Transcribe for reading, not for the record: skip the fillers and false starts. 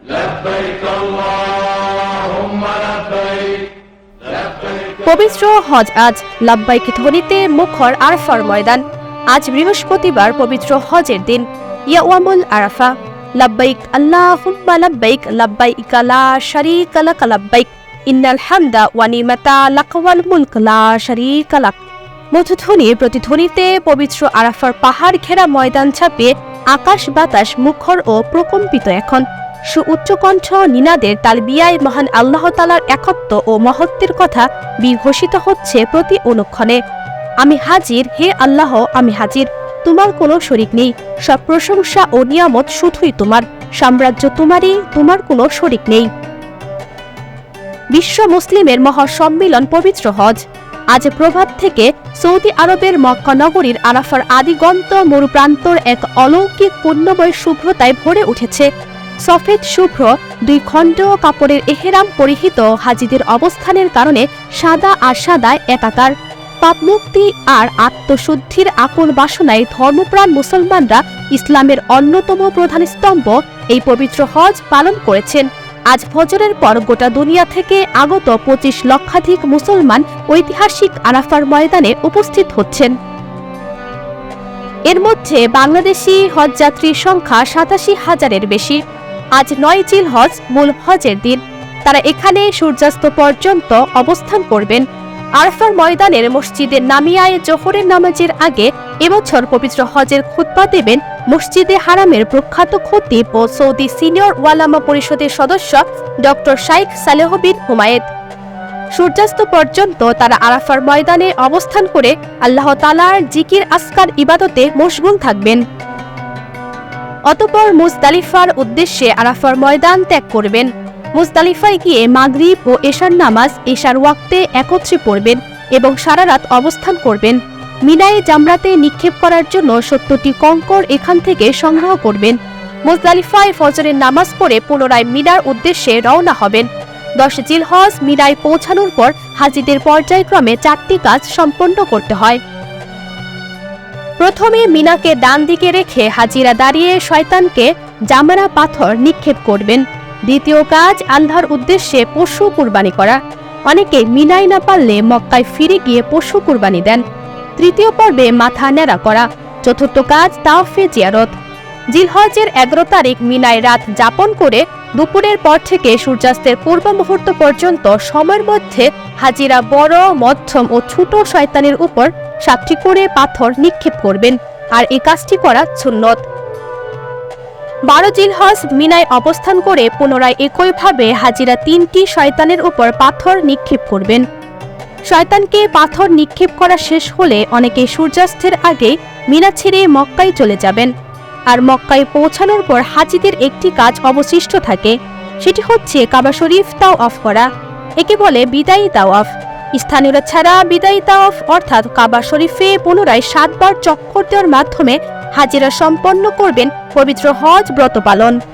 لبيك اللهم لبيك পবিত্র হজ আজ লাব্বাইক ধ্বনিতে মুখর আরাফার ময়দান। আজ বৃহস্পতিবার পবিত্র হজের দিন, ইয়াউমুল আরাফা। লাব্বাইক আল্লাহুম্মা লাব্বাইক, লাব্বাইক লা শারীকা লাক লাব্বাইক, ইন্নাল হামদা ওয়া নি'মাতা লাক ওয়াল মুলক লা শারীকা লাক। মধুধ্বনির প্রতিধ্বনিতে পবিত্র আরাফার পাহাড় ঘেরা ময়দান ছাপিয়ে আকাশ বাতাস মুখর ও প্রকম্পিত। এখন সুউচ্চ কণ্ঠ নিনাদের তালবিয়ায় মহান আল্লাহ তাআলার একত্ব ও মহত্বের কথা বিঘোষিত হচ্ছে প্রতি অনুক্ষণে। আমি হাজির, হে আল্লাহ, আমি হাজির, তোমার কোনো শরিক নেই, সব প্রশংসা ও নিয়ামত শুধুই তোমার, সাম্রাজ্য তোমারই, তোমার কোনো শরিক নেই। বিশ্ব মুসলিমের মহাসম্মিলন পবিত্র হজ। আজ প্রভাত থেকে সৌদি আরবের মক্কা নগরীর আরাফার আদিগন্ত মরুপ্রান্তর এক অলৌকিক পুণ্যময় শুভ্রতায় ভরে উঠেছে। সফেদ শুভ্র দুই খণ্ড কাপড়ের এহেরাম পরিহিত হাজিদের অবস্থানের কারণে সাদা আর সাদায় একাকার। পাপমুক্তি আর আত্মশুদ্ধির আকুল বাসনায় ধর্মপ্রাণ মুসলমানরা ইসলামের অন্যতম প্রধান স্তম্ভ এই পবিত্র হজ পালন করেছেন। আজ ফজরের পর গোটা দুনিয়া থেকে আগত 25 লক্ষাধিক মুসলমান ঐতিহাসিক আরাফার ময়দানে উপস্থিত হচ্ছেন। এর মধ্যে বাংলাদেশি হজযাত্রীর সংখ্যা 87,000-এর বেশি। আজ 9 জিলহজ মূল হজের দিন। তারা এখানে সূর্যাস্ত পর্যন্ত অবস্থান করবেন। আরাফার ময়দানের মসজিদে নামিয়ায় জোহরের নামাজের আগে এবছর পবিত্র হজের খুতবা দেবেন মসজিদে হারামের প্রখ্যাত খতিব ও সৌদি সিনিয়র ওয়ালামা পরিষদের সদস্য ডক্টর শাইখ সালেহ বিন হুমায়েদ। সূর্যাস্ত পর্যন্ত তারা আরাফার ময়দানে অবস্থান করে আল্লাহ তাআলার জিকির আসকার ইবাদতে মশগুল থাকবেন। অতঃপর মুজদালিফার উদ্দেশ্যে আরাফার ময়দান ত্যাগ করবেন। মুজদালিফায় গিয়ে মাগরিব ও এশার নামাজ এশার ওয়াক্তে একত্রে পড়বেন এবং সারা রাত অবস্থান করবেন। মিনায় জামরাতে নিক্ষেপ করার জন্য 70টি কঙ্কর এখান থেকে সংগ্রহ করবেন। মুজদালিফায় ফজরের নামাজ পড়ে পুনরায় মিনার উদ্দেশ্যে রওনা হবেন। 10 জিলহজ মিনায় পৌঁছানোর পর হাজিদের পর্যায়ক্রমে 4টি কাজ সম্পন্ন করতে হয়। প্রথমে মিনাকে ডান দিকে রেখে হাজিরা দাঁড়িয়ে শয়তানকে জামারা পাথর নিক্ষেপ করবেন। দ্বিতীয় কাজ আল্লাহর উদ্দেশ্যে পশু কুরবানি করা। অনেকে মিনায় না পারলে মক্কায় ফিরে গিয়ে পশু কুরবানি দেন। তৃতীয় পর্বে মাথা ন্যাড়া করা। চতুর্থ কাজ তাওয়াফে জিয়ারত। জিলহজের 11 তারিখ মিনায় রাত যাপন করে দুপুরের পর থেকে সূর্যাস্তের পূর্ব মুহূর্ত পর্যন্ত সময়ের মধ্যে হাজিরা বড়, মধ্যম ও ছোট শয়তানের উপর 7টি করে পাথর নিক্ষেপ করবেন, আর এই কাজটি করা সুন্নত। 12 জিলহজ মিনায় অবস্থান করে পুনরায় একইভাবে হাজিরা 3টি শয়তানের উপর পাথর নিক্ষেপ করবেন। শয়তানকে পাথর নিক্ষেপ করা শেষ হলে অনেকে সূর্যাস্তের আগে মিনা ছেড়ে মক্কায় চলে যাবেন। আর মক্কায় পৌঁছানোর পর হাজিদের একটি কাজ অবশিষ্ট থাকে, সেটি হচ্ছে কাবা শরীফ তাওয়াফ করা। একে বলে বিদায়ী তাওয়াফ। স্থানীয়রা ছাড়া বিদায়ী তাওয়াফ অর্থাৎ কাবা শরীফে পুনরায় 7 বার চক্কর দেওয়ার মাধ্যমে হাজিরা সম্পন্ন করবেন পবিত্র হজ ব্রত পালন।